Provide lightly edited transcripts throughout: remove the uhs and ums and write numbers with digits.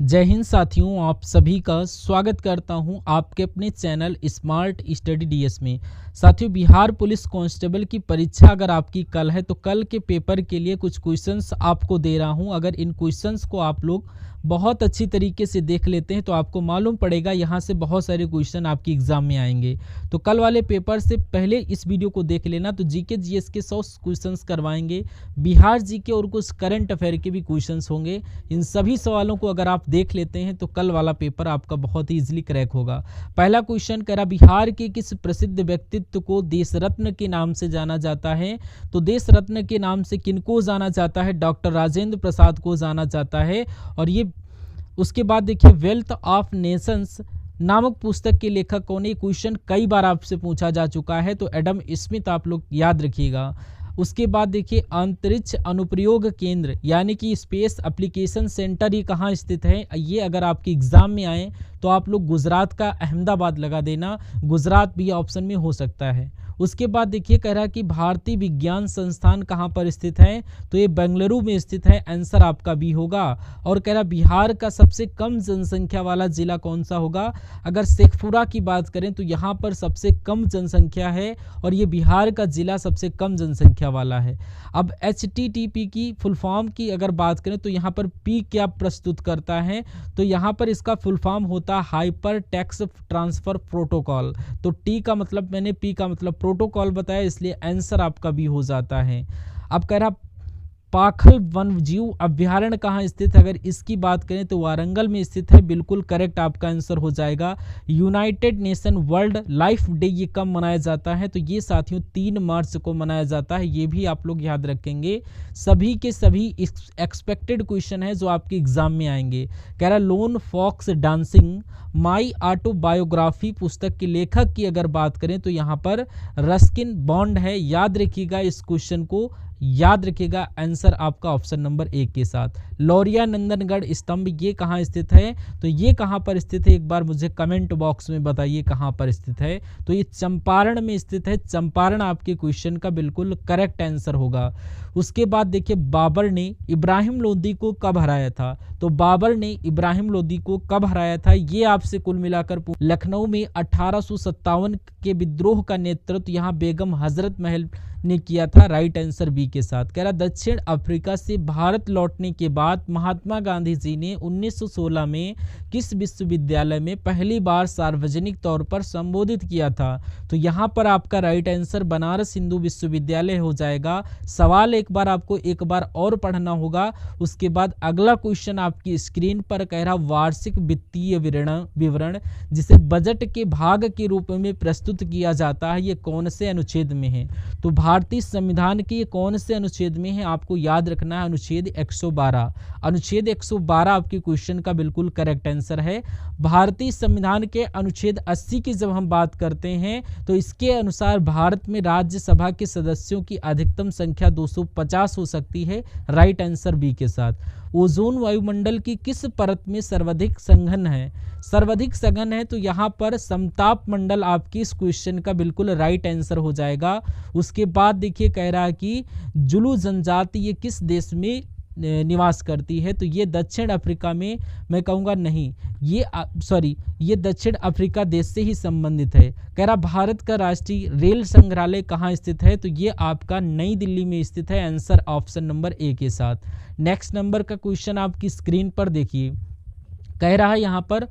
जय हिंद साथियों, आप सभी का स्वागत करता हूं आपके अपने चैनल स्मार्ट स्टडी डीएस में। साथियों, बिहार पुलिस कांस्टेबल की परीक्षा अगर आपकी कल है तो कल के पेपर के लिए कुछ क्वेश्चंस आपको दे रहा हूं। अगर इन क्वेश्चंस को आप लोग बहुत अच्छी तरीके से देख लेते हैं तो आपको मालूम पड़ेगा यहाँ से बहुत सारे क्वेश्चन आपकी एग्जाम में आएंगे। तो कल वाले पेपर से पहले इस वीडियो को देख लेना। तो जीके जीएस के 100 क्वेश्चंस करवाएंगे, बिहार जीके और कुछ करंट अफेयर के भी क्वेश्चंस होंगे। इन सभी सवालों को अगर आप देख लेते हैं तो कल वाला पेपर आपका बहुत ही इजीली क्रैक होगा। पहला क्वेश्चन कह रहा, बिहार के किस प्रसिद्ध व्यक्तित्व को देश रत्न के नाम से जाना जाता है? तो देश रत्न के नाम से किनको जाना जाता है? डॉक्टर राजेंद्र प्रसाद को जाना जाता है। और ये उसके बाद देखिए, वेल्थ ऑफ नेशंस नामक पुस्तक के लेखक कौन है? क्वेश्चन कई बार आपसे पूछा जा चुका है, तो एडम स्मिथ आप लोग याद रखिएगा। उसके बाद देखिए, अंतरिक्ष अनुप्रयोग केंद्र यानी कि स्पेस एप्लीकेशन सेंटर ये कहाँ स्थित है? ये अगर आपके एग्जाम में आए तो आप लोग गुजरात का अहमदाबाद लगा देना, गुजरात भी ऑप्शन में हो सकता है। उसके बाद देखिए, कह रहा है कि भारतीय विज्ञान संस्थान कहाँ पर स्थित है? तो ये बेंगलुरु में स्थित है, आंसर आपका बी होगा। और कह रहा बिहार का सबसे कम जनसंख्या वाला जिला कौन सा होगा? अगर शेखपुरा की बात करें तो यहाँ पर सबसे कम जनसंख्या है और ये बिहार का जिला सबसे कम जनसंख्या वाला है। अब HTTP की फुल फॉर्म की अगर बात करें तो यहाँ पर पी क्या प्रस्तुत करता है? तो यहाँ पर इसका फुल फॉर्म होता है हाइपर टेक्स्ट ट्रांसफर प्रोटोकॉल। तो टी का मतलब मैंने पी का मतलब प्रोटोकॉल बताया, इसलिए आंसर आपका भी हो जाता है। अब कह रहा पाखल वन्यजीव अभ्यारण्य कहाँ स्थित है? अगर इसकी बात करें तो वारंगल में स्थित है, बिल्कुल करेक्ट आपका आंसर हो जाएगा। United nation world life day ये कब मनाया जाता है? तो ये साथियों 3 मार्च को मनाया जाता है, ये भी आप लोग याद रखेंगे। सभी के सभी एक्सपेक्टेड क्वेश्चन है जो आपके एग्जाम में आएंगे। कह रहा lone fox dancing my autobiography पुस्तक के लेखक की अगर बात करें तो यहाँ पर रस्किन बॉन्ड है, याद रखिएगा इस क्वेश्चन को, याद रखिएगा आंसर आपका ऑप्शन नंबर 1 के साथ। लौरिया नंदनगढ़ स्तंभ ये कहाँ स्थित है? तो ये कहाँ पर स्थित है, एक बार मुझे कमेंट बॉक्स में बताइए कहाँ पर स्थित है। तो ये चंपारण में स्थित है, चंपारण आपके क्वेश्चन का बिल्कुल करेक्ट आंसर होगा। उसके बाद देखिए, बाबर ने इब्राहिम लोदी को कब हराया था? तो बाबर ने इब्राहिम लोदी को कब हराया था ये आपसे कुल मिलाकर लखनऊ में 1857 के विद्रोह का नेतृत्व यहाँ बेगम हजरत महल ने किया था, राइट आंसर बी के साथ। कह रहा दक्षिण अफ्रीका से भारत लौटने के बाद महात्मा गांधी जी ने 1916 में किस विश्वविद्यालय में पहली बार सार्वजनिक तौर पर संबोधित किया था? तो यहाँ पर आपका राइट आंसर बनारस हिंदू विश्वविद्यालय हो जाएगा। सवाल एक बार आपको एक बार और पढ़ना होगा। उसके बाद अगला क्वेश्चन आपकी स्क्रीन पर कह रहा वार्षिक वित्तीय विवरण जिसे बजट के भाग के रूप में प्रस्तुत किया जाता है, ये कौन से अनुच्छेद में है? तो भारतीय संविधान के कौन से अनुच्छेद में है? आपको याद रखना है अनुच्छेद 112। अनुच्छेद 112 आपके क्वेश्चन का बिल्कुल करेक्ट आंसर है। भारतीय संविधान के अनुच्छेद 80 की जब हम बात करते हैं तो इसके अनुसार भारत में राज्यसभा के सदस्यों की अधिकतम संख्या 250 हो सकती है, राइट आंसर बी के साथ। ओजोन वायुमंडल की किस परत में सर्वाधिक सघन है? सर्वाधिक सघन है तो यहाँ पर समताप मंडल आपकी इस क्वेश्चन का बिल्कुल राइट आंसर हो जाएगा। उसके बाद देखिए, कह रहा है कि जुलू जनजाति ये किस देश में निवास करती है? तो ये दक्षिण अफ्रीका में, मैं कहूँगा नहीं, ये दक्षिण अफ्रीका देश से ही संबंधित है। कह रहा भारत का राष्ट्रीय रेल संग्रहालय कहाँ स्थित है? तो ये आपका नई दिल्ली में स्थित है, आंसर ऑप्शन नंबर 1 के साथ। नेक्स्ट नंबर का क्वेश्चन आपकी स्क्रीन पर देखिए, कह रहा है यहाँ पर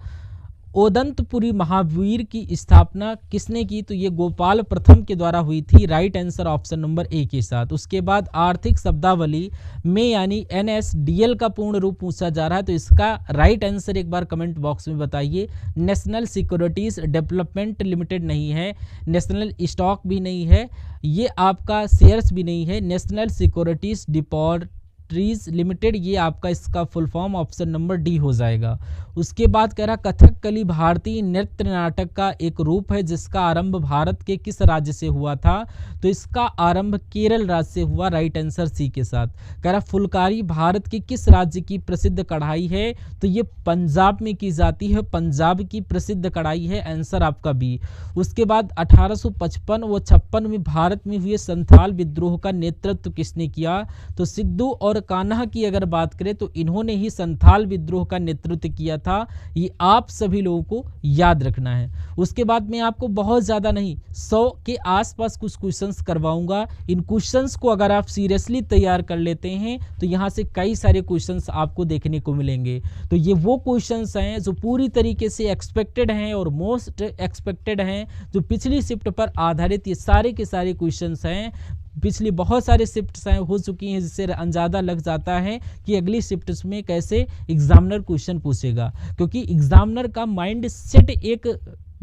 ओदंतपुरी महावीर की स्थापना किसने की? तो ये गोपाल प्रथम के द्वारा हुई थी, राइट आंसर ऑप्शन नंबर 1 के साथ। उसके बाद आर्थिक शब्दावली में यानी NSDL का पूर्ण रूप पूछा जा रहा है, तो इसका राइट आंसर एक बार कमेंट बॉक्स में बताइए। नेशनल सिक्योरिटीज डेवलपमेंट लिमिटेड नहीं है, नेशनल स्टॉक भी नहीं है, ये आपका शेयर्स भी नहीं है, नेशनल सिक्योरिटीज डिपॉजिटरीज लिमिटेड, ये आपका इसका full form option number D हो जाएगा। उसके बाद कह रहा कथकली भारतीय नृत्य नाटक का एक रूप है जिसका आरंभ भारत के किस राज्य से हुआ था? तो इसका आरंभ केरल राज्य से हुआ, राइट आंसर सी के साथ। कह रहा फुलकारी भारत के किस राज्य की प्रसिद्ध कढ़ाई है? तो ये पंजाब में की जाती है, पंजाब की प्रसिद्ध कढ़ाई है, आंसर आपका बी। उसके बाद 1855 व 56 में भारत में हुए संथाल विद्रोह का नेतृत्व किसने किया? तो सिद्धू और और कान्हा की अगर बात करें तो इन्होंने ही संथाल विद्रोह का नेतृत्व किया था। ये आप सभी लोगों को याद रखना है। उसके बाद मैं आपको बहुत ज़्यादा नहीं 100 के आसपास कुछ क्वेश्चंस करवाऊंगा। इन क्वेश्चंस को अगर आप सीरियसली तैयार कर लेते हैं तो यहाँ से कई सारे क्वेश्चंस आपको देखने को मिलेंगे। तो ये वो क्वेश्चंस हैं जो पूरी तरीके से एक्सपेक्टेड हैं और मोस्ट एक्सपेक्टेड हैं, जो पिछली शिफ्ट पर आधारित ये सारे के सारे क्वेश्चंस हैं। पिछली बहुत सारे शिफ्ट्स हैं हो चुकी हैं, जिससे अंदाजा लग जाता है कि अगली शिफ्ट्स में कैसे एग्जामिनर क्वेश्चन पूछेगा, क्योंकि एग्जामिनर का माइंड सेट एक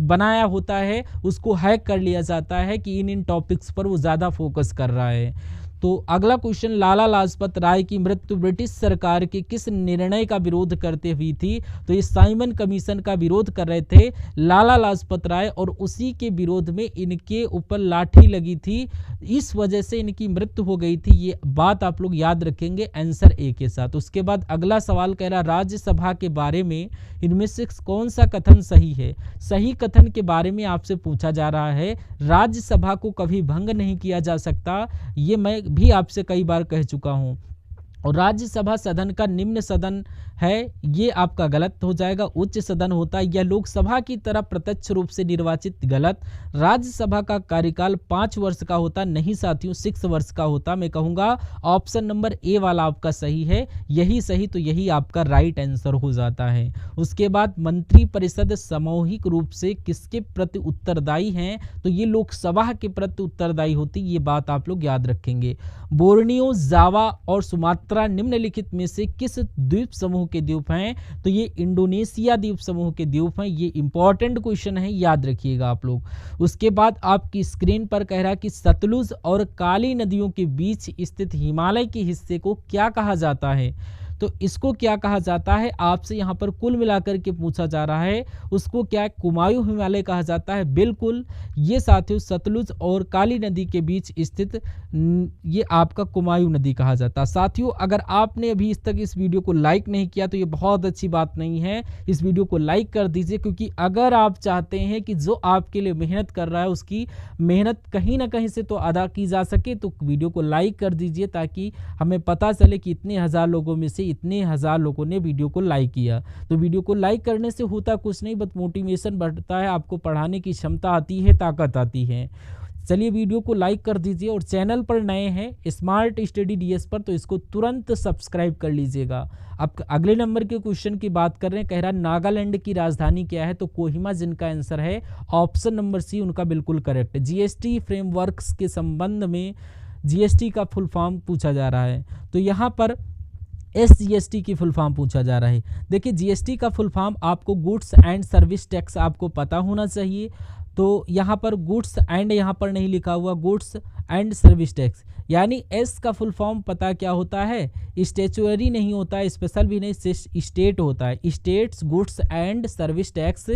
बनाया होता है, उसको हैक कर लिया जाता है कि इन टॉपिक्स पर वो ज़्यादा फोकस कर रहा है। तो अगला क्वेश्चन, लाला लाजपत राय की मृत्यु ब्रिटिश सरकार के किस निर्णय का विरोध करते हुई थी? तो ये साइमन कमीशन का विरोध कर रहे थे लाला लाजपत राय, और उसी के विरोध में इनके ऊपर लाठी लगी थी, इस वजह से इनकी मृत्यु हो गई थी। ये बात आप लोग याद रखेंगे आंसर ए के साथ। उसके बाद अगला सवाल कह रहा राज्यसभा के बारे में इनमें से कौन सा कथन सही है? सही कथन के बारे में आपसे पूछा जा रहा है। राज्यसभा को कभी भंग नहीं किया जा सकता, ये मैं भी आपसे कई बार कह चुका हूं। और राज्यसभा सदन का निम्न सदन है, ये आपका गलत हो जाएगा। उच्च सदन होता है। यह लोकसभा की तरह प्रत्यक्ष रूप से निर्वाचित, गलत। राज्यसभा का कार्यकाल 5 वर्ष का होता नहीं साथियों, 6 वर्ष का होता। मैं कहूँगा ऑप्शन नंबर ए वाला आपका सही है, यही सही, तो यही आपका राइट आंसर हो जाता है। उसके बाद मंत्रिपरिषद सामूहिक रूप से किसके प्रति उत्तरदायी हैं? तो ये लोकसभा के प्रति उत्तरदायी होती, ये बात आप लोग याद रखेंगे। बोर्नियो, जावा और सुमात्रा निम्नलिखित में से किस द्वीप समूह के द्वीप हैं? तो ये इंडोनेशिया द्वीप समूह के द्वीप हैं। ये इंपॉर्टेंट क्वेश्चन है, याद रखिएगा आप लोग। उसके बाद आपकी स्क्रीन पर कह रहा है कि सतलुज और काली नदियों के बीच स्थित हिमालय के हिस्से को क्या कहा जाता है? तो इसको क्या कहा जाता है आपसे यहाँ पर कुल मिलाकर के पूछा जा रहा है। उसको क्या कुमायूं हिमालय कहा जाता है? बिल्कुल, ये साथियों सतलुज और काली नदी के बीच स्थित ये आपका कुमायूं नदी कहा जाता है। साथियों अगर आपने अभी इस तक इस वीडियो को लाइक नहीं किया तो ये बहुत अच्छी बात नहीं है, इस वीडियो को लाइक कर दीजिए, क्योंकि अगर आप चाहते हैं कि जो आपके लिए मेहनत कर रहा है उसकी मेहनत कहीं ना कहीं से तो अदा की जा सके, तो वीडियो को लाइक कर दीजिए ताकि हमें पता चले कि इतने हजार लोगों में से इतने हजार लोगों ने वीडियो को लाइक किया। तो वीडियो को लाइक करने से होता कुछ नहीं, बस मोटिवेशन बढ़ता है, आपको पढ़ाने की क्षमता आती है, ताकत आती है। चलिए वीडियो को लाइक कर दीजिए, और चैनल पर नए हैं स्मार्ट स्टडी डीएस पर तो इसको तुरंत सब्सक्राइब कर लीजिएगा। अब अगले नंबर के क्वेश्चन की बात कर रहे हैं। कह रहा है नागालैंड की राजधानी क्या है? तो कोहिमा, जिनका आंसर है ऑप्शन नंबर सी उनका बिल्कुल करेक्ट है। जीएसटी फ्रेमवर्क्स के संबंध में जीएसटी का फुल फॉर्म पूछा जा रहा है, तो यहाँ पर एसजीएसटी की फुल फॉर्म पूछा जा रहा है। देखिए जीएसटी का फुल फॉर्म आपको गुड्स एंड सर्विस टैक्स आपको पता होना चाहिए। तो यहाँ पर गुड्स एंड यहाँ पर नहीं लिखा हुआ, गुड्स एंड सर्विस टैक्स, यानी एस का फुल फॉर्म पता क्या होता है? स्टेचुअरी नहीं होता है, स्पेशल भी नहीं, स्टेट होता है। States goods and service tax,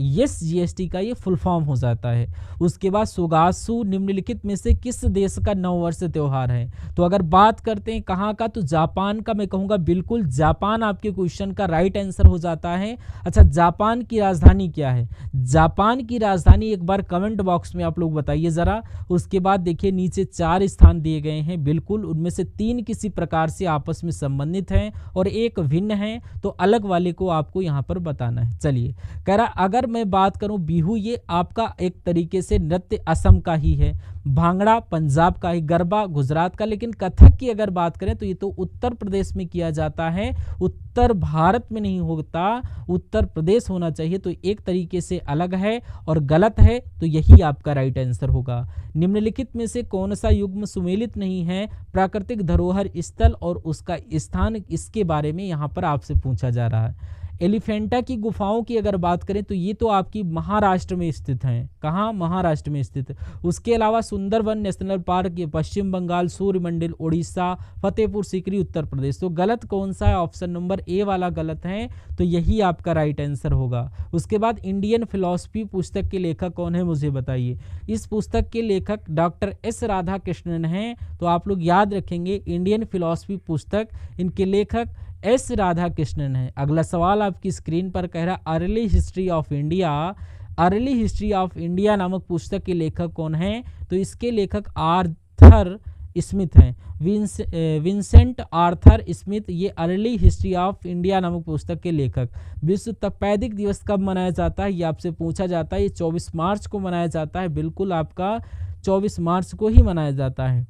yes GST का ये फुल फॉर्म हो जाता है। उसके बाद सुगासु निम्नलिखित में से किस देश का नववर्ष त्योहार है? तो अगर बात करते हैं कहाँ का, तो जापान का। मैं कहूँगा बिल्कुल जापान आपके क्वेश्चन का राइट आंसर हो जाता है। अच्छा, जापान की राजधानी क्या है? जापान की राजधानी एक बार कमेंट बॉक्स में आप लोग बताइए ज़रा। उसके बाद देखिए नीचे 4 स्थान दिए गए हैं, बिल्कुल उनमें से 3 किसी प्रकार से आपस में संबंधित हैं और एक भिन्न है, तो अलग वाले को आपको यहाँ पर बताना है। चलिए कह रहा अगर मैं बात करूं बिहू, ये आपका एक तरीके से नृत्य असम का ही है, भांगड़ा पंजाब का ही, गरबा गुजरात का, लेकिन कथक की अगर बात करें तो ये तो उत्तर प्रदेश में किया जाता है, उत्तर भारत में नहीं होता, उत्तर प्रदेश होना चाहिए। तो एक तरीके से अलग है और गलत है, तो यही आपका राइट आंसर होगा। निम्नलिखित में से कौन सा युग्म सुमेलित नहीं है? प्राकृतिक धरोहर स्थल और उसका स्थान, इसके बारे में यहाँ पर आपसे पूछा जा रहा है। एलिफेंटा की गुफाओं की अगर बात करें तो ये तो आपकी महाराष्ट्र में स्थित हैं। कहाँ? महाराष्ट्र में स्थित। उसके अलावा सुंदरवन नेशनल पार्क ये पश्चिम बंगाल, सूर्यमंडल उड़ीसा, फतेहपुर सीकरी उत्तर प्रदेश। तो गलत कौन सा है? ऑप्शन नंबर ए वाला गलत है, तो यही आपका राइट आंसर होगा। उसके बाद इंडियन फिलॉसफी पुस्तक के लेखक कौन है, मुझे बताइए। इस पुस्तक के लेखक डॉक्टर एस राधा कृष्णन हैं, तो आप लोग याद रखेंगे इंडियन फिलॉसफी पुस्तक, इनके लेखक एस राधा कृष्णन है। अगला सवाल आपकी स्क्रीन पर कह रहा है early history of India, early history of India नामक पुस्तक के लेखक कौन है? तो इसके लेखक आर्थर स्मिथ हैं। विंसेंट आर्थर स्मिथ, ये अर्ली हिस्ट्री ऑफ इंडिया नामक पुस्तक के लेखक। विश्व तपेदिक दिवस कब मनाया जाता है, ये आपसे पूछा जाता है। ये 24 मार्च को मनाया जाता है, बिल्कुल आपका 24 मार्च को ही मनाया जाता है।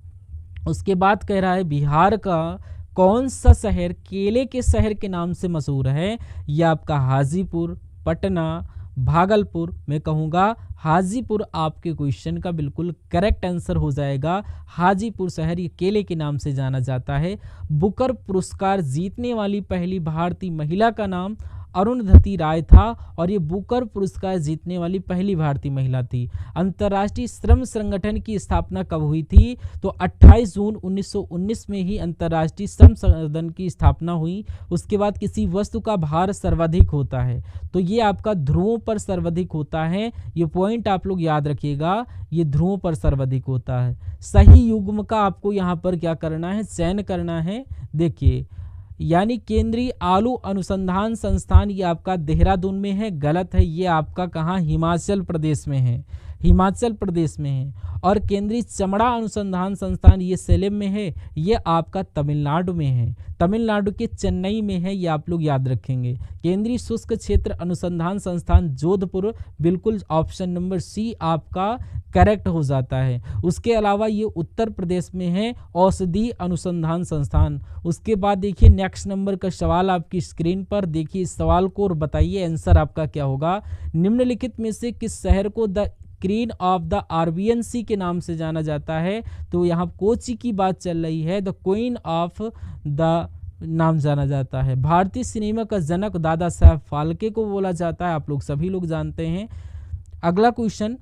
उसके बाद कह रहा है बिहार का कौन सा शहर केले के शहर के नाम से मशहूर है, यह आपका हाजीपुर, पटना, भागलपुर। मैं कहूँगा हाजीपुर आपके क्वेश्चन का बिल्कुल करेक्ट आंसर हो जाएगा। हाजीपुर शहर ये केले के नाम से जाना जाता है। बुकर पुरस्कार जीतने वाली पहली भारतीय महिला का नाम अरुंधति राय था और ये बुकर पुरस्कार जीतने वाली पहली भारतीय महिला थी। अंतर्राष्ट्रीय श्रम संगठन की स्थापना कब हुई थी, तो 28 जून 1919 में ही अंतर्राष्ट्रीय श्रम संगठन की स्थापना हुई। उसके बाद किसी वस्तु का भार सर्वाधिक होता है, तो ये आपका ध्रुवों पर सर्वाधिक होता है। ये पॉइंट आप लोग याद रखिएगा, ये ध्रुवों पर सर्वाधिक होता है। सही युग्म का आपको यहाँ पर क्या करना है, चयन करना है। देखिए, यानी केंद्रीय आलू अनुसंधान संस्थान ये आपका देहरादून में है, गलत है। ये आपका कहाँ, हिमाचल प्रदेश में है, हिमाचल प्रदेश में है। और केंद्रीय चमड़ा अनुसंधान संस्थान ये सेलेम में है, ये आपका तमिलनाडु में है, तमिलनाडु के चेन्नई में है, ये आप लोग याद रखेंगे। केंद्रीय शुष्क क्षेत्र अनुसंधान संस्थान जोधपुर, बिल्कुल ऑप्शन नंबर सी आपका करेक्ट हो जाता है। उसके अलावा ये उत्तर प्रदेश में है, औषधि अनुसंधान संस्थान। उसके बाद देखिए नेक्स्ट नंबर का सवाल आपकी स्क्रीन पर, देखिए इस सवाल को और बताइए आंसर आपका क्या होगा। निम्नलिखित में से किस शहर को the queen of the Arabian sea के नाम से जाना जाता है, तो यहाँ कोची की बात चल रही है, द क्वीन ऑफ द नाम जाना जाता है। भारतीय सिनेमा का जनक दादा साहब फाल्के को बोला जाता है, आप लोग सभी लोग जानते हैं। अगला क्वेश्चन,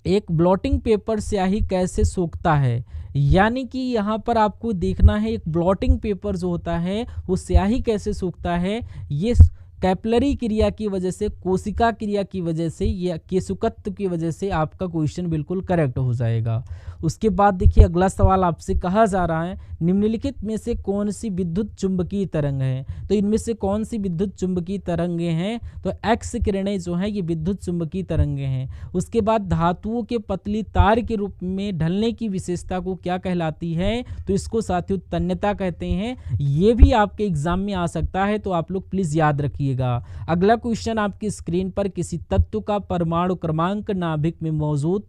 एक ब्लॉटिंग पेपर स्याही कैसे सोखता है, यानी कि यहाँ पर आपको देखना है एक ब्लॉटिंग पेपर जो होता है वो स्याही कैसे सोखता है। ये कैपिलरी क्रिया की वजह से, कोशिका क्रिया की वजह से या केशुकत्व की वजह से आपका क्वेश्चन बिल्कुल करेक्ट हो जाएगा। उसके बाद देखिए अगला सवाल आपसे कहा जा रहा है, निम्नलिखित में से कौन सी विद्युत चुंबकीय तरंग है, तो इनमें से कौन सी विद्युत चुंबकीय तरंगें हैं, तो एक्स किरणें जो हैं ये विद्युत चुंबकीय तरंगें हैं। उसके बाद धातुओं के पतली तार के रूप में ढलने की विशेषता को क्या कहलाती है, तो इसको साथियों तन्यता कहते हैं। ये भी आपके एग्जाम में आ सकता है, तो आप लोग प्लीज याद रखिएगा। अगला क्वेश्चन आपकी स्क्रीन पर, किसी तत्व का परमाणु क्रमांक नाभिक में मौजूद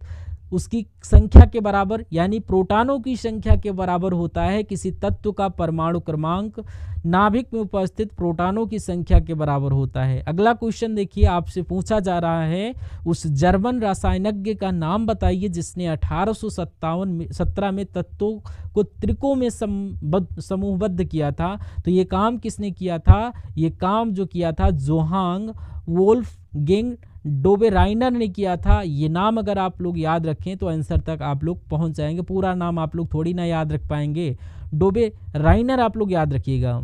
उसकी संख्या के बराबर, यानी प्रोटॉनों की संख्या के बराबर होता है किसी तत्व का परमाणु क्रमांक नाभिक में उपस्थित प्रोटॉनों की संख्या के बराबर होता है। अगला क्वेश्चन देखिए आपसे पूछा जा रहा है, उस जर्मन रसायनज्ञ का नाम बताइए जिसने 1817 में तत्वों को त्रिकों में समूहबद्ध किया था। तो ये काम किसने किया था, ये काम जो किया था जोहान वोल्फगैंग डोबेराइनर ने किया था। ये नाम अगर आप लोग याद रखें तो आंसर तक आप लोग पहुंच जाएंगे। पूरा नाम आप लोग थोड़ी ना याद रख पाएंगे, डोबेराइनर आप लोग याद रखिएगा।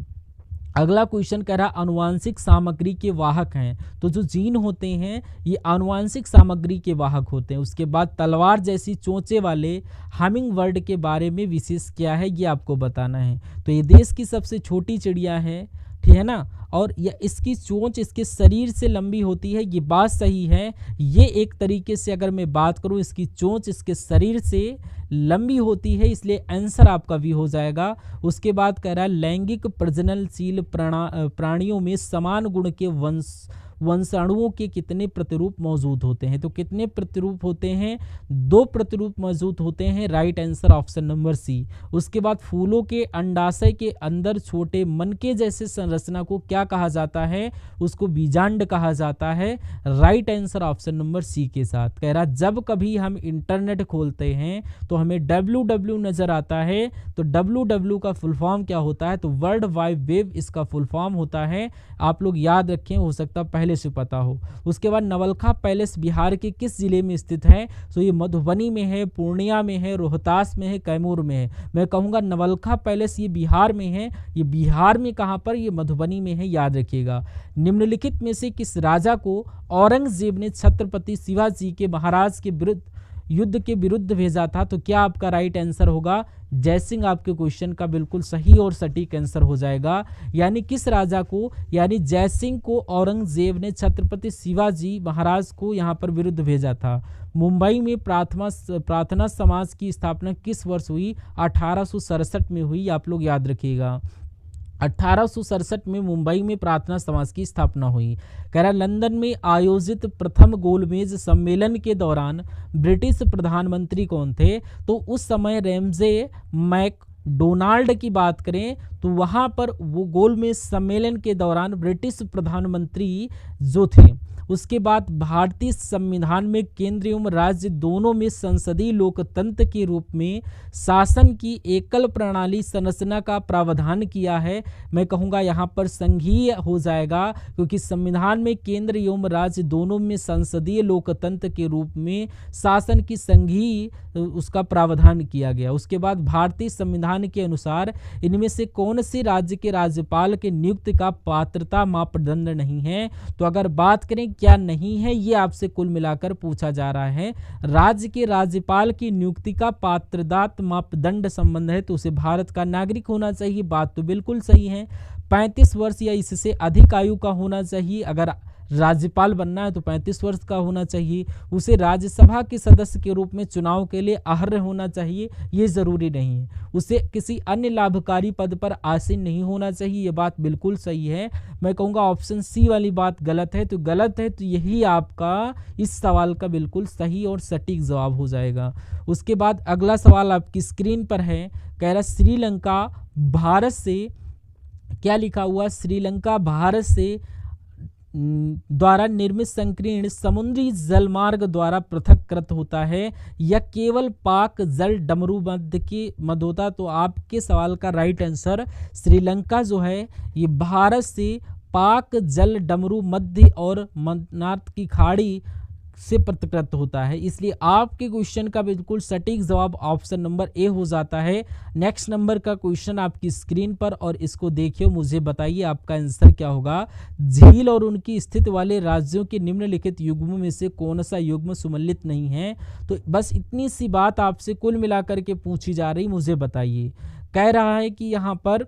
अगला क्वेश्चन कह रहा आनुवांशिक सामग्री के वाहक हैं, तो जो जीन होते हैं ये आनुवांशिक सामग्री के वाहक होते हैं। उसके बाद तलवार जैसी चोंचे वाले हमिंग बर्ड के बारे में विशेष क्या है, ये आपको बताना है। तो ये देश की सबसे छोटी चिड़िया है, ठीक है ना, और यह इसकी चोंच इसके शरीर से लंबी होती है, ये बात सही है। ये एक तरीके से अगर मैं बात करूं, इसकी चोंच इसके शरीर से लंबी होती है, इसलिए आंसर आपका भी हो जाएगा। उसके बाद कह रहा है लैंगिक प्रजननशील प्राणियों में समान गुण के वंशाणुओं के कितने प्रतिरूप मौजूद होते हैं, तो कितने प्रतिरूप होते हैं, 2 प्रतिरूप मौजूद होते हैं। Right answer option number C. उसके बाद फूलों के अंडाशय के अंदर छोटे मनके जैसे संरचना को क्या कहा जाता है, उसको बीजांड कहा जाता है। Right answer option number C के साथ। कह रहा जब कभी हम इंटरनेट खोलते हैं तो हमें www नजर आता है, तो www का फुल फॉर्म क्या होता है, तो वर्ल्ड वाइड वेब इसका फुल फॉर्म होता है। आप लोग याद रखें, हो सकता पहले से पता हो। उसके बाद नवलखा पैलेस बिहार के किस जिले में स्थित है, तो ये मधुबनी में है, पूर्णिया में है, रोहतास में है, कैमूर में है। मैं कहूँगा नवलखा पैलेस ये बिहार में है। ये बिहार में कहाँ पर, ये मधुबनी में है, याद रखिएगा। निम्नलिखित में से किस राजा को औरंगजेब ने छत्रपति शिवाजी के महाराज के विरुद्ध युद्ध के विरुद्ध भेजा था? तो क्या आपका राइट आंसर होगा जयसिंह आपके क्वेश्चन का बिल्कुल सही और सटीक आंसर हो जाएगा। यानी किस राजा को, यानी जयसिंह को औरंगजेब ने छत्रपति शिवाजी महाराज को यहाँ पर विरुद्ध भेजा था। मुंबई में प्रार्थना समाज की स्थापना किस वर्ष हुई? 1867 में हुई, आप लोग याद रखिएगा। 1867 में मुंबई में प्रार्थना समाज की स्थापना हुई। कह रहा लंदन में आयोजित प्रथम गोलमेज सम्मेलन के दौरान ब्रिटिश प्रधानमंत्री कौन थे? तो उस समय रैमजे मैकडोनाल्ड की बात करें तो वहां पर वो गोलमेज सम्मेलन के दौरान ब्रिटिश प्रधानमंत्री जो थे। उसके बाद भारतीय संविधान में केंद्र एवं राज्य दोनों में संसदीय लोकतंत्र के रूप में शासन की एकल प्रणाली संरचना का प्रावधान किया है। मैं कहूँगा यहाँ पर संघीय हो जाएगा, क्योंकि संविधान में केंद्र एवं राज्य दोनों में संसदीय लोकतंत्र के रूप में शासन की संघीय उसका प्रावधान किया गया। उसके बाद भारतीय संविधान के अनुसार इनमें से कौन से राज्य के राज्यपाल के नियुक्ति का पात्रता मापदंड नहीं है? तो अगर बात करें क्या नहीं है, ये आपसे कुल मिलाकर पूछा जा रहा है। राज्य के राज्यपाल की नियुक्ति का पात्रता मापदंड संबंध है तो उसे भारत का नागरिक होना चाहिए। बात तो बिल्कुल सही है। 35 वर्ष या इससे अधिक आयु का होना चाहिए। अगर राज्यपाल बनना है तो 35 वर्ष का होना चाहिए। उसे राज्यसभा के सदस्य के रूप में चुनाव के लिए अर्ह होना चाहिए, ये जरूरी नहीं है। उसे किसी अन्य लाभकारी पद पर आसीन नहीं होना चाहिए, ये बात बिल्कुल सही है। मैं कहूँगा ऑप्शन सी वाली बात गलत है, तो गलत है तो यही आपका इस सवाल का बिल्कुल सही और सटीक जवाब हो जाएगा। उसके बाद अगला सवाल आपकी स्क्रीन पर है। कह रहा श्रीलंका भारत से, क्या लिखा हुआ? श्रीलंका भारत से द्वारा निर्मित संकीर्ण समुद्री जलमार्ग द्वारा पृथककृत होता है या केवल पाक जल डमरू मध्य होता? तो आपके सवाल का राइट आंसर श्रीलंका जो है ये भारत से पाक जल डमरू मध्य और मन्नार की खाड़ी से पृथककृत होता है। इसलिए आपके क्वेश्चन का बिल्कुल सटीक जवाब ऑप्शन नंबर ए हो जाता है। नेक्स्ट नंबर का क्वेश्चन आपकी स्क्रीन पर, और इसको देखिए, मुझे बताइए आपका आंसर क्या होगा। झील और उनकी स्थिति वाले राज्यों के निम्नलिखित युग्मों में से कौन सा युग्म सुमेलित नहीं है? तो बस इतनी सी बात आपसे कुल मिलाकर के पूछी जा रही, मुझे बताइए। कह रहा है कि यहाँ पर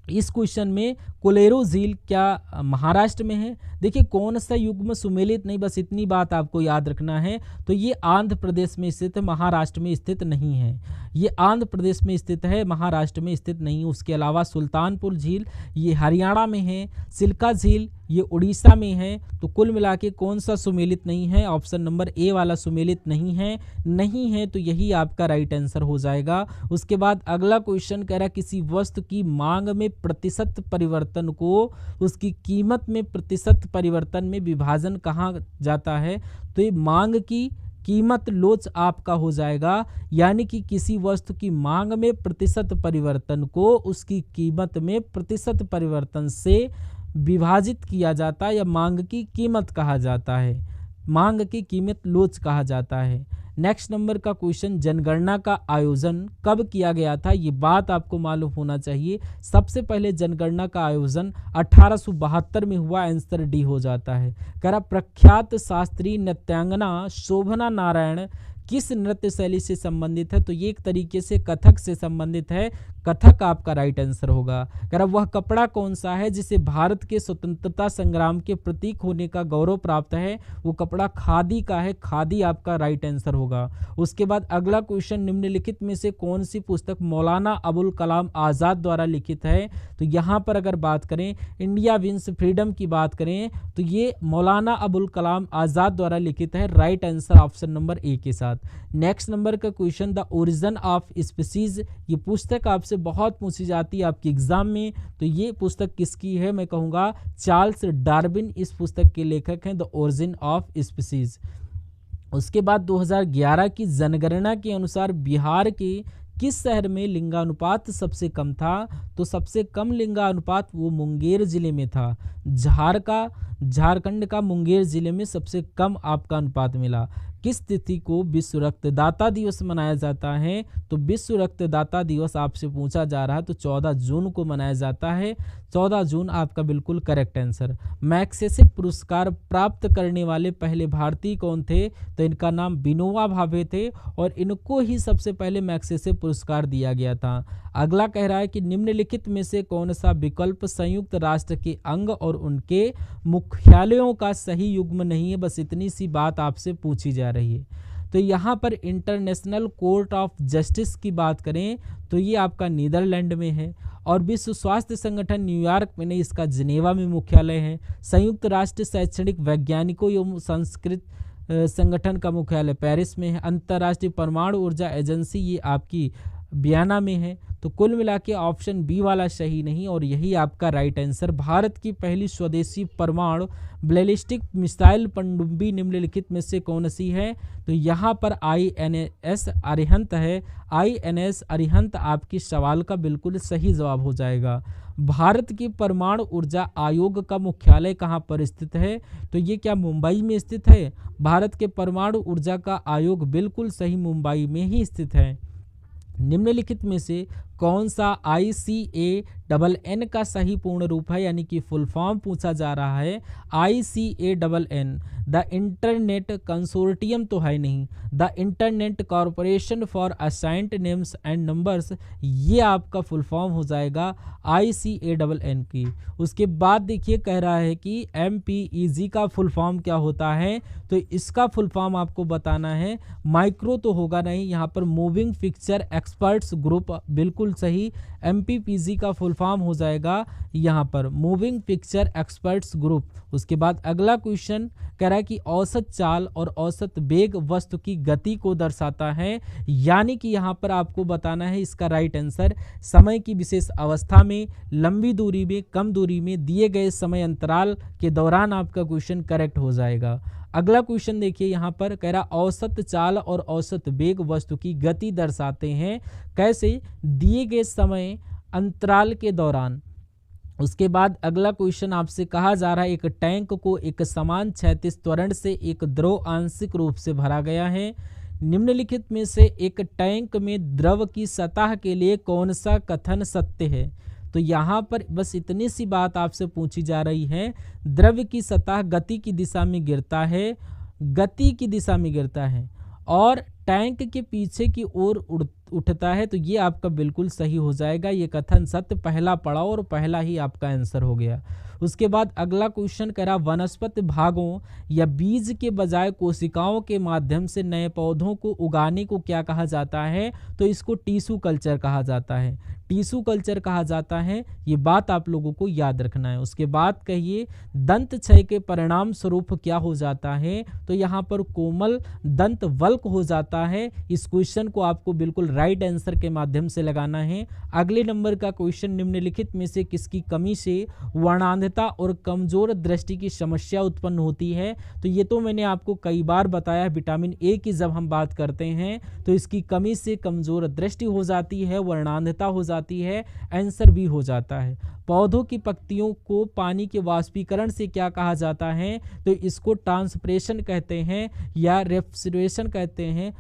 इस क्वेश्चन में कोलेरो झील क्या महाराष्ट्र में है? देखिए कौन सा युग्म सुमेलित नहीं, बस इतनी बात आपको याद रखना है। तो ये आंध्र प्रदेश में स्थित है, महाराष्ट्र में स्थित नहीं है। ये आंध्र प्रदेश में स्थित है, महाराष्ट्र में स्थित नहीं है। उसके अलावा सुल्तानपुर झील ये हरियाणा में है, सिल्का झील ये उड़ीसा में है। तो कुल मिला के कौन सा सुमेलित नहीं है? ऑप्शन नंबर ए वाला सुमेलित नहीं है। नहीं है तो यही आपका राइट आंसर हो जाएगा। उसके बाद अगला क्वेश्चन कह रहा किसी वस्तु की मांग में प्रतिशत परिवर्तन को उसकी कीमत में प्रतिशत परिवर्तन में विभाजन कहा जाता है? तो ये मांग की कीमत लोच आपका हो जाएगा। यानी कि किसी वस्तु की मांग में प्रतिशत परिवर्तन को उसकी कीमत में प्रतिशत परिवर्तन से विभाजित किया जाता है या मांग की कीमत कहा जाता है। मांग की कीमत लोच कहा जाता है। नेक्स्ट नंबर का क्वेश्चन, जनगणना का आयोजन कब किया गया था? ये बात आपको मालूम होना चाहिए। सबसे पहले जनगणना का आयोजन 1872 में हुआ, आंसर डी हो जाता है। कह रहा प्रख्यात शास्त्रीय नृत्यांगना शोभना नारायण किस नृत्य शैली से संबंधित है? तो ये एक तरीके से कथक से संबंधित है। कथक आपका राइट आंसर होगा। कह रहा वह कपड़ा कौन सा है जिसे भारत के स्वतंत्रता संग्राम के प्रतीक होने का गौरव प्राप्त है? वो कपड़ा खादी का है। खादी आपका राइट आंसर होगा। उसके बाद अगला क्वेश्चन, निम्नलिखित में से कौन सी पुस्तक मौलाना अबुल कलाम आज़ाद द्वारा लिखित है? तो यहाँ पर अगर बात करें इंडिया विंस फ्रीडम की बात करें तो ये मौलाना अबुल कलाम आज़ाद द्वारा लिखित है। Right answer option number A के साथ। नेक्स्ट नंबर का question, the origin of species, ये पुस्तक आपसे बहुत पूछी जाती है आपके एग्जाम में। तो ये पुस्तक किसकी है? मैं कहूँगा चार्ल्स डार्विन इस पुस्तक के लेखक हैं, द ओरिजिन ऑफ स्पीसीज। उसके बाद 2011 की जनगणना के अनुसार बिहार के किस शहर में लिंगानुपात सबसे कम था? तो सबसे कम लिंगानुपात वो मुंगेर जिले में था। झारखंड का मुंगेर जिले में सबसे कम आपका अनुपात मिला। किस तिथि को विश्व रक्तदाता दिवस मनाया जाता है? तो विश्व रक्तदाता दिवस आपसे पूछा जा रहा है तो 14 जून को मनाया जाता है। 14 जून आपका बिल्कुल करेक्ट आंसर। मैग्सेसे पुरस्कार प्राप्त करने वाले पहले भारतीय कौन थे? तो इनका नाम विनोबा भावे थे और इनको ही सबसे पहले मैग्सेसे पुरस्कार दिया गया था। अगला कह रहा है कि निम्नलिखित में से कौन सा विकल्प संयुक्त राष्ट्र के अंग और उनके मुख्यालयों का सही युग्म नहीं है? बस इतनी सी बात आपसे पूछी जा रही है। तो यहाँ पर इंटरनेशनल कोर्ट ऑफ जस्टिस की बात करें तो ये आपका नीदरलैंड में है और विश्व स्वास्थ्य संगठन न्यूयॉर्क में नहीं, इसका जिनेवा में मुख्यालय है। संयुक्त राष्ट्र शैक्षणिक वैज्ञानिकों एवं संस्कृत संगठन का मुख्यालय पेरिस में है। अंतर्राष्ट्रीय परमाणु ऊर्जा एजेंसी ये आपकी वियना में है। तो कुल मिला के ऑप्शन बी वाला सही नहीं और यही आपका राइट आंसर। भारत की पहली स्वदेशी परमाणु बैलिस्टिक मिसाइल पनडुब्बी निम्नलिखित में से कौन सी है? तो यहाँ पर INS अरिहंत है। INS अरिहंत आपकी सवाल का बिल्कुल सही जवाब हो जाएगा। भारत की परमाणु ऊर्जा आयोग का मुख्यालय कहाँ पर स्थित है? तो ये क्या मुंबई में स्थित है? भारत के परमाणु ऊर्जा का आयोग बिल्कुल सही मुंबई में ही स्थित है। निम्नलिखित में से कौन सा ICANN का सही पूर्ण रूप है, यानी कि फुल फॉर्म पूछा जा रहा है। ICANN द इंटरनेट कंसोर्टियम तो है नहीं, the internet corporation for assigned names and numbers, ये आपका फुल फॉर्म हो जाएगा ICANN की। उसके बाद देखिए कह रहा है कि MPEG का फुल फॉर्म क्या होता है? तो इसका फुल फॉर्म आपको बताना है। माइक्रो तो होगा नहीं, यहाँ पर मूविंग पिक्चर एक्सपर्ट्स ग्रुप, बिल्कुल सही। MPPG का फुल फॉर्म हो जाएगा यहाँ पर मूविंग पिक्चर एक्सपर्ट्स ग्रुप। उसके बाद अगला क्वेश्चन कह रहा है कि औसत चाल और औसत वेग वस्तु की गति को दर्शाता है, यानी कि यहाँ पर आपको बताना है इसका राइट आंसर। समय की विशेष अवस्था में, लंबी दूरी में, कम दूरी में, दिए गए समय अंतराल के दौरान आपका क्वेश्चन करेक्ट हो जाएगा। अगला क्वेश्चन देखिए, यहाँ पर कह रहा औसत चाल और औसत वेग वस्तु की गति दर्शाते हैं, कैसे? दिए गए समय अंतराल के दौरान। उसके बाद अगला क्वेश्चन आपसे कहा जा रहा है एक टैंक को एक समान क्षैतिज त्वरण से एक द्रव आंशिक रूप से भरा गया है। निम्नलिखित में से एक टैंक में द्रव की सतह के लिए कौन सा कथन सत्य है? तो यहाँ पर बस इतनी सी बात आपसे पूछी जा रही है। द्रव की सतह गति की दिशा में गिरता है, गति की दिशा में गिरता है और टैंक के पीछे की ओर उठता है, तो ये आपका बिल्कुल सही हो जाएगा। ये कथन सत्य पहला पड़ाव और पहला ही आपका आंसर हो गया। उसके बाद अगला क्वेश्चन कह रहा वनस्पति भागों या बीज के बजाय कोशिकाओं के माध्यम से नए पौधों को उगाने को क्या कहा जाता है? तो इसको टिश्यू कल्चर कहा जाता है। टिश्यू कल्चर कहा जाता है, ये बात आप लोगों को याद रखना है। उसके बाद कहिए दंत क्षय के परिणाम स्वरूप क्या हो जाता है? तो यहाँ पर कोमल दंत वल्क हो जाता है। इस क्वेश्चन को आपको बिल्कुल राइट आंसर के माध्यम से लगाना है। अगले नंबर का क्वेश्चन, निम्नलिखित में से किसकी कमी से वर्णांधता और कमजोर दृष्टि की समस्या उत्पन्न होती है? तो ये तो मैंने आपको कई बार बताया, विटामिन ए की जब हम बात करते हैं तो इसकी कमी से कमजोर दृष्टि हो जाती है, वर्णांधता हो जाती है, आंसर भी हो जाता है। पौधों की पत्तियों को पानी के वाष्पीकरण से क्या कहा जाता है? तो इसको ट्रांसपिरेशन कहते हैं या रेफ्रिजरेशन कहते हैं।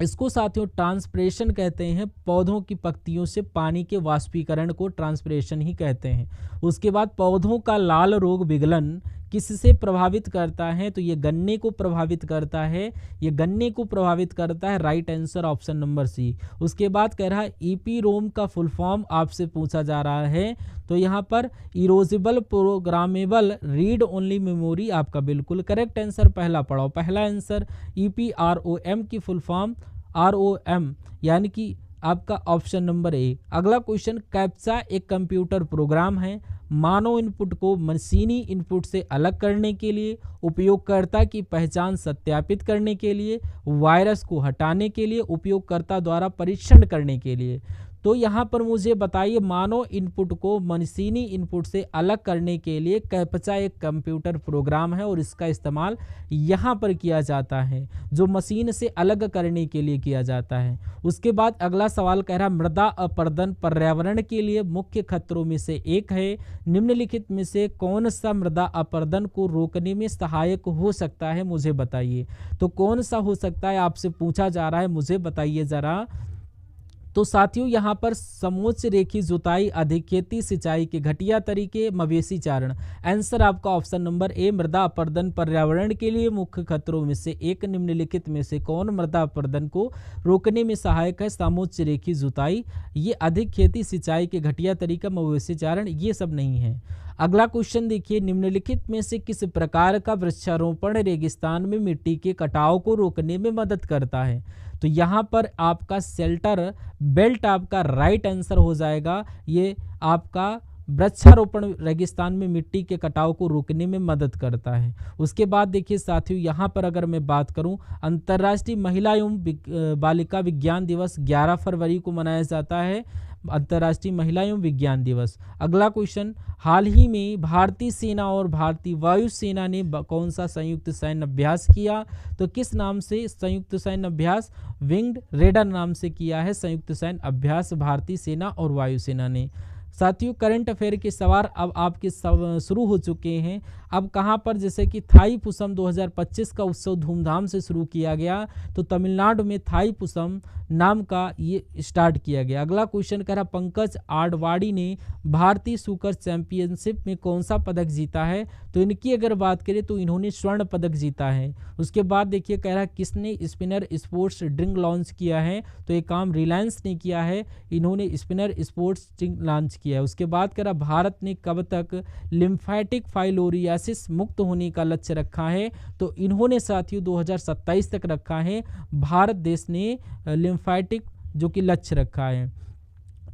इसको साथियों ट्रांसपिरेशन कहते हैं। पौधों की पत्तियों से पानी के वाष्पीकरण को ट्रांसपिरेशन ही कहते हैं। उसके बाद पौधों का लाल रोग विगलन किससे प्रभावित करता है? तो ये गन्ने को प्रभावित करता है, ये गन्ने को प्रभावित करता है। Right answer option number C. उसके बाद कह रहा है ईपीरोम का फुल फॉर्म आपसे पूछा जा रहा है, तो यहाँ पर इरोजेबल प्रोग्रामेबल रीड ओनली मेमोरी आपका बिल्कुल करेक्ट आंसर पहला पढ़ाओ। पहला आंसर EPROM की फुल फॉर्म ROM, यानी कि आपका ऑप्शन नंबर ए। अगला क्वेश्चन, कैप्चा एक कंप्यूटर प्रोग्राम है। मानव इनपुट को मशीनी इनपुट से अलग करने के लिए, उपयोगकर्ता की पहचान सत्यापित करने के लिए, वायरस को हटाने के लिए, उपयोगकर्ता द्वारा परीक्षण करने के लिए। तो यहाँ पर मुझे बताइए, मानव इनपुट को मशीनी इनपुट से अलग करने के लिए कैप्चा एक कंप्यूटर प्रोग्राम है और इसका इस्तेमाल यहाँ पर किया जाता है, जो मशीन से अलग करने के लिए किया जाता है। उसके बाद अगला सवाल कह रहा, मृदा अपरदन पर्यावरण के लिए मुख्य खतरों में से एक है, निम्नलिखित में से कौन सा मृदा अपरदन को रोकने में सहायक हो सकता है, मुझे बताइए। तो कौन सा हो सकता है आपसे पूछा जा रहा है, मुझे बताइए जरा। तो साथियों यहाँ पर समोच्च रेखी जुताई, अधिक खेती, सिंचाई के घटिया तरीके, मवेशी चारण। आंसर आपका ऑप्शन नंबर ए, मृदा अपरदन पर्यावरण के लिए मुख्य खतरों में से एक, निम्नलिखित में से कौन मृदा अपरदन को रोकने में सहायक है, समोच्च रेखी जुताई। ये अधिक खेती, सिंचाई के घटिया तरीका, मवेशी चारण, ये सब नहीं है। अगला क्वेश्चन देखिए, निम्नलिखित में से किस प्रकार का वृक्षारोपण रेगिस्तान में मिट्टी के कटाव को रोकने में मदद करता है। तो यहाँ पर आपका शेल्टर बेल्ट आपका राइट आंसर हो जाएगा। ये आपका वृक्षारोपण रेगिस्तान में मिट्टी के कटाव को रोकने में मदद करता है। उसके बाद देखिए साथियों, यहाँ पर अगर मैं बात करूँ, अंतर्राष्ट्रीय महिला एवं बालिका विज्ञान दिवस 11 फरवरी को मनाया जाता है, अंतर्राष्ट्रीय महिला एवं विज्ञान दिवस। अगला क्वेश्चन, हाल ही में भारतीय सेना और भारतीय वायुसेना ने कौन सा संयुक्त सैन्य अभ्यास किया। तो किस नाम से संयुक्त सैन्य अभ्यास, विंग्ड रेडर नाम से किया है संयुक्त सैन्य अभ्यास भारतीय सेना और वायुसेना ने। साथियों करंट अफेयर के सवाल अब आपके शुरू हो चुके हैं। अब कहाँ पर, जैसे कि थाई पुसम 2025 का उत्सव धूमधाम से शुरू किया गया, तो तमिलनाडु में थाई पुसम नाम का ये स्टार्ट किया गया। अगला क्वेश्चन कह रहा, पंकज आडवाणी ने भारतीय सुकर चैंपियनशिप में कौन सा पदक जीता है। तो इनकी अगर बात करें तो इन्होंने स्वर्ण पदक जीता है। उसके बाद देखिए कह रहा, किसने स्पिनर स्पोर्ट्स ड्रिंक लॉन्च किया है। तो ये काम रिलायंस ने किया है, इन्होंने स्पिनर स्पोर्ट्स ड्रिंक लॉन्च किया है। उसके बाद कह रहा, भारत ने कब तक लिम्फेटिक फाइलोरियासिस मुक्त होने का लक्ष्य रखा है। तो इन्होंने साथियों 2027 तक रखा है, भारत देश ने लिम्फेटिक जो कि लक्ष्य रखा है।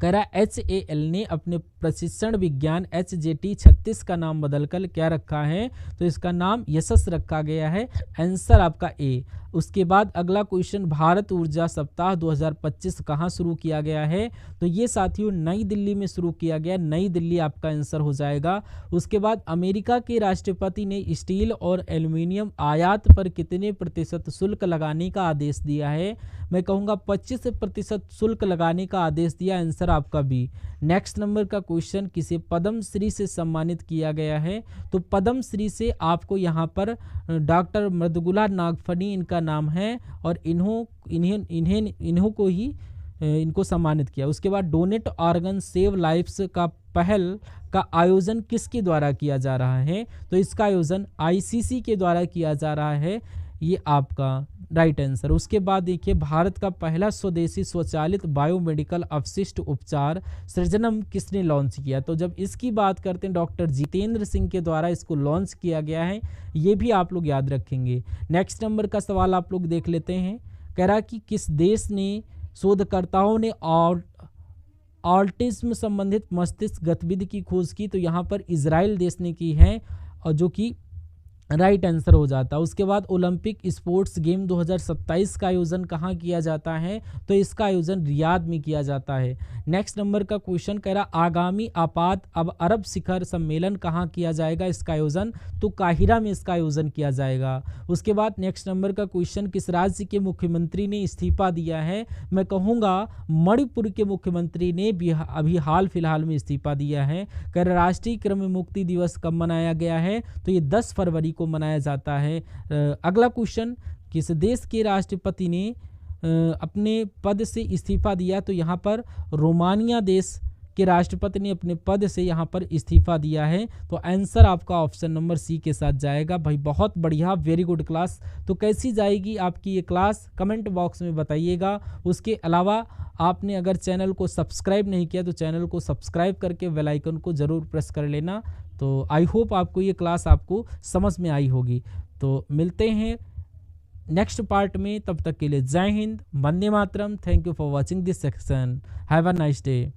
कह रहा, HAL ने अपने प्रशिक्षण विज्ञान HJT 36 का नाम बदलकर क्या रखा है। तो इसका नाम यशस रखा गया है, आंसर आपका ए। उसके बाद अगला क्वेश्चन, भारत ऊर्जा सप्ताह 2025 कहाँ शुरू किया गया है। तो ये साथियों नई दिल्ली में शुरू किया गया, नई दिल्ली आपका आंसर हो जाएगा। उसके बाद अमेरिका के राष्ट्रपति ने स्टील और एल्युमिनियम आयात पर कितने प्रतिशत शुल्क लगाने का आदेश दिया है। मैं कहूँगा 25% शुल्क लगाने का आदेश दिया, आंसर आपका बी। नेक्स्ट नंबर का क्वेश्चन, किसे पद्म श्री से सम्मानित किया गया है। तो पद्म श्री से आपको यहाँ पर डॉक्टर मृदुला नागफनी इनका नाम है, और इनको सम्मानित किया। उसके बाद डोनेट ऑर्गन सेव लाइफ्स का पहल का आयोजन किसके द्वारा किया जा रहा है। तो इसका आयोजन ICC के द्वारा किया जा रहा है, ये आपका राइट आंसर। उसके बाद देखिए, भारत का पहला स्वदेशी स्वचालित बायोमेडिकल अवशिष्ट उपचार सृजनम किसने लॉन्च किया। तो जब इसकी बात करते हैं, डॉक्टर जितेंद्र सिंह के द्वारा इसको लॉन्च किया गया है, ये भी आप लोग याद रखेंगे। नेक्स्ट नंबर का सवाल आप लोग देख लेते हैं। कह रहा कि किस देश ने शोधकर्ताओं ने ऑटिज्म संबंधित मस्तिष्क गतिविधि की खोज की। तो यहाँ पर इजराइल देश ने की है, और जो कि राइट आंसर हो जाता है। उसके बाद ओलंपिक स्पोर्ट्स गेम 2027 का आयोजन कहाँ किया जाता है। तो इसका आयोजन रियाद में किया जाता है। नेक्स्ट नंबर का क्वेश्चन कह रहा, आगामी आपात अब अरब शिखर सम्मेलन कहाँ किया जाएगा इसका आयोजन। तो काहिरा में इसका आयोजन किया जाएगा। उसके बाद नेक्स्ट नंबर का क्वेश्चन, किस राज्य के मुख्यमंत्री ने इस्तीफा दिया है। मैं कहूँगा मणिपुर के मुख्यमंत्री ने भी अभी हाल फिलहाल में इस्तीफा दिया है। कह रहा, राष्ट्रीय कृमि मुक्ति दिवस कब मनाया गया है। तो ये 10 फरवरी को मनाया जाता है। अगला क्वेश्चन, किस देश के राष्ट्रपति ने अपने पद से इस्तीफा दिया। तो यहाँ पर रोमानिया देश के राष्ट्रपति ने अपने पद से यहाँ पर इस्तीफा दिया है। तो आंसर आपका ऑप्शन नंबर सी के साथ जाएगा। भाई बहुत बढ़िया, वेरी गुड क्लास। तो कैसी जाएगी आपकी ये क्लास, कमेंट बॉक्स में बताइएगा। उसके अलावा आपने अगर चैनल को सब्सक्राइब नहीं किया तो चैनल को सब्सक्राइब करके बेल आइकन को ज़रूर प्रेस कर लेना। तो आई होप आपको ये क्लास आपको समझ में आई होगी। तो मिलते हैं नेक्स्ट पार्ट में, तब तक के लिए जय हिंद, वंदे मातरम। Thank you for watching this section, have a nice day.